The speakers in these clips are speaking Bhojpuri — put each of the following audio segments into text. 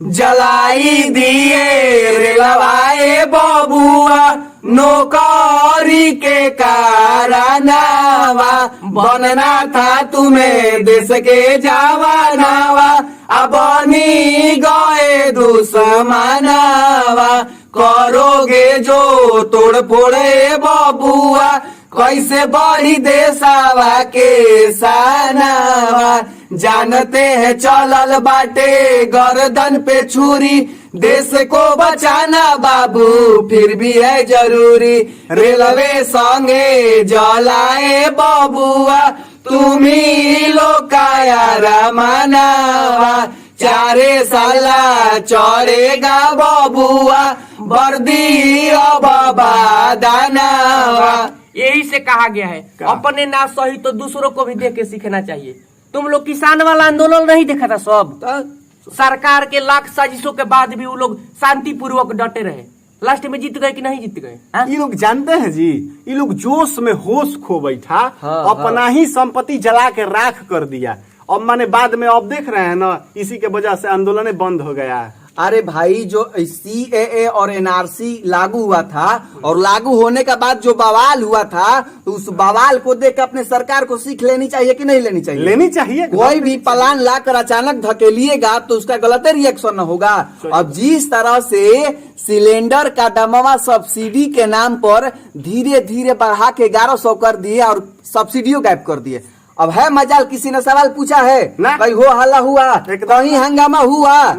जलाई दिए रेलवाए बबुआ नौकरी के कारनावा, बनना था तुम्हें देश के जवानावा, अब बनी गए दुश्मनावा, करोगे जो तोड़ फोड़े बबुआ, कैसे बढ़ी देसावा के सानावा, जानते हैं चलल बाटे गर्दन पे छुरी, देश को बचाना बाबू फिर भी है जरूरी, रेलवे संगे जलाए बबुआ, तुम्ही लोकाया रमानावा, चारे साला चढ़ेगा बबुआ, वर्दी अब दानावा। यही से कहा गया है अपने ना सही तो दूसरों को भी देख के सीखना चाहिए। तुम लोग किसान वाला आंदोलन नहीं देखा था सब? सरकार के लाख साजिशों के बाद भी वो लोग शांति पूर्वक डटे रहे, लास्ट में जीत गए कि नहीं जीत गए? ये लोग जानते हैं जी, ये लोग जोश में होश खो बैठा, अपना ही संपत्ति जला के राख कर दिया। अब माने बाद में अब देख रहे हैं ना, इसी के वजह से आंदोलन बंद हो गया। अरे भाई, जो CAA और NRC लागू हुआ था और लागू होने के बाद जो बवाल हुआ था, तो उस बवाल को देख के अपने सरकार को सीख लेनी चाहिए कि नहीं लेनी चाहिए? लेनी चाहिए। कोई भी प्लान लाकर अचानक धकेलिएगा तो उसका गलत रिएक्शन होगा। अब जिस तरह से सिलेंडर का दामवा सब्सिडी के नाम पर धीरे धीरे बढ़ा के 1100 कर दिए और सब्सिडियों गायब कर दिए। अब है मजाल, किसी ने सवाल पूछा है? कहीं हो हल्ला हुआ, कहीं हंगामा हुआ?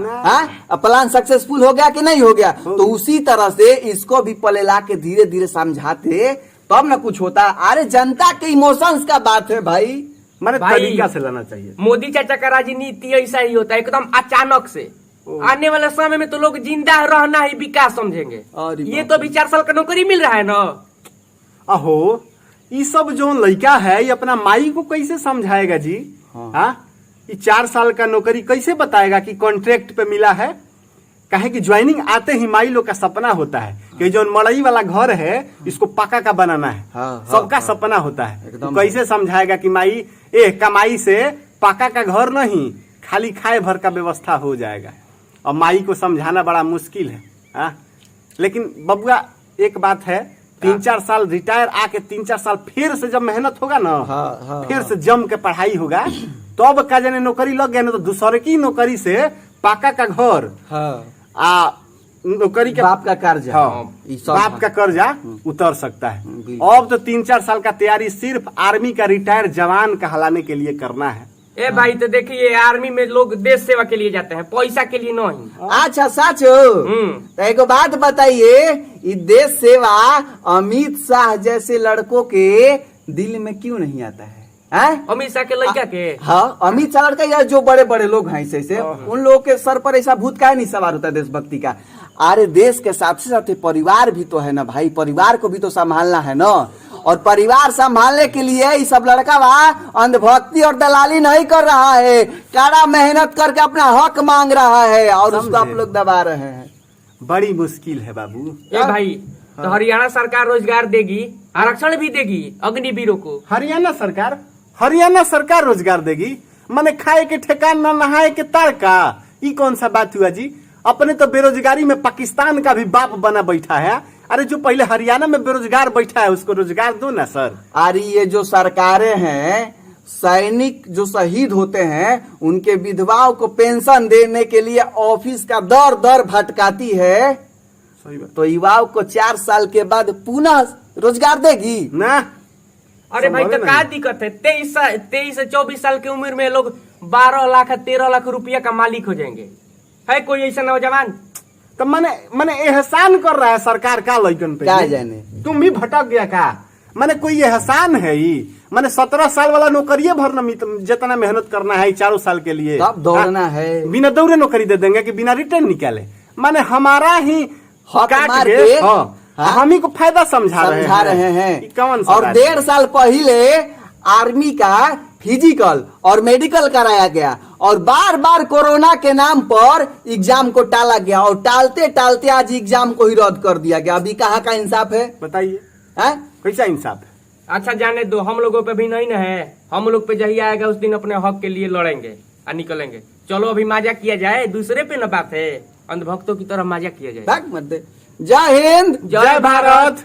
प्लान सक्सेसफुल हो गया कि नहीं हो गया? तो उसी तरह से इसको भी पले ला के धीरे धीरे समझाते तब न कुछ होता। अरे जनता के इमोशंस का बात है भाई, मैंने तरीका से लेना चाहिए। मोदी चाचा का राजनीति ऐसा ही होता है, एकदम अचानक से। आने वाले समय में तो लोग जिंदा रहना ही विकास समझेंगे। ये तो अभी 4 साल का नौकरी मिल रहा है ना। अहो, ये सब जो लड़का है ये अपना माई को कैसे समझाएगा जी? हाँ, ये 4 साल का नौकरी कैसे बताएगा कि कॉन्ट्रैक्ट पे मिला है? कहे कि ज्वाइनिंग आते ही माई लोग का सपना होता है कि जो मड़ई वाला घर है इसको पक्का का बनाना है। सबका सपना होता है। तो कैसे समझाएगा कि माई कमाई से पक्का का घर नहीं, खाली खाए भर का व्यवस्था हो जाएगा। और माई को समझाना बड़ा मुश्किल है। लेकिन बबुआ एक बात है, 3-4 साल रिटायर आके 3-4 साल फिर से जब मेहनत होगा ना, फिर से जम के पढ़ाई होगा, तो अब का जाने नौकरी लग गया ना, तो दूसरे की नौकरी से पाका का घर, नौकरी के बाप का कर्जा, बाप का कर्जा उतर सकता है। अब तो 3-4 साल का तैयारी सिर्फ आर्मी का रिटायर जवान कहलाने के लिए करना है। ए भाई, तो देखिए आर्मी में लोग देश सेवा के लिए जाते हैं, पैसा के लिए नहीं। अच्छा सच तो एक बात बताइए, ये देश सेवा अमित शाह जैसे लड़कों के दिल में क्यों नहीं आता है? अमित शाह के लड़का के? हाँ, अमित शाह लड़का या जो बड़े बड़े लोग हैं ऐसे उन लोगों के सर पर ऐसा भूत काहे नहीं सवार होता है देशभक्ति का? अरे देश के साथ साथ परिवार भी तो है ना भाई, परिवार को भी तो संभालना है ना। और परिवार संभालने के लिए ये सब लड़का वहाँ अंधभक्ति और दलाली नहीं कर रहा है, कड़ा मेहनत करके अपना हक मांग रहा है और उसको आप लोग दबा रहे हैं। बड़ी मुश्किल है बाबू। ए भाई, तो हरियाणा सरकार रोजगार देगी, आरक्षण भी देगी अग्निवीरों को। हरियाणा सरकार रोजगार देगी? माने खाए के ठेकान न, नहाए के तड़का, ये कौन सा बात हुआ जी? अपने तो बेरोजगारी में पाकिस्तान का भी बाप बना बैठा है। अरे जो पहले हरियाणा में बेरोजगार बैठा है उसको रोजगार दो ना सर। अरे ये जो सरकारें हैं, सैनिक जो शहीद होते हैं उनके विधवाओं को पेंशन देने के लिए ऑफिस का दर दर भटकाती है, तो युवाओं को 4 साल के बाद पुनः रोजगार देगी ना? अरे भाई, तो क्या दिक्कत है? 23 से 24 साल की उम्र में लोग 12 लाख 13 लाख रुपया का मालिक हो जाएंगे। है कोई ऐसा नौजवान? तो मैंने एहसान कर रहा है सरकार का लड़कन पे। क्या जाने तुम भी भटक गया का? मैंने कोई एहसान है ही? मैंने 17 साल वाला नौकरी भरना, जितना मेहनत करना है 4 साल के लिए, तब दौड़ना है। बिना दौड़े नौकरी दे देंगे कि बिना रिटर्न निकाले? माने हमारा ही काट के हम ही को फायदा समझा रहे हैं। और 1.5 साल पहले आर्मी का फिजिकल और मेडिकल कराया गया और बार बार कोरोना के नाम पर एग्जाम को टाला गया और टालते टालते आज एग्जाम को ही रद्द कर दिया गया। अभी कहाँ का इंसाफ है बताइए? कैसा इंसाफ है? अच्छा जाने दो, हम लोगों पे भी नहीं ना है। हम लोग पे जही आएगा उस दिन अपने हक के लिए लड़ेंगे और निकलेंगे। चलो अभी मजा किया जाए, दूसरे पे न बात है, अंधभक्तों की तरह मजा किया जाए। भाग मत दे। जय हिंद, जय भारत।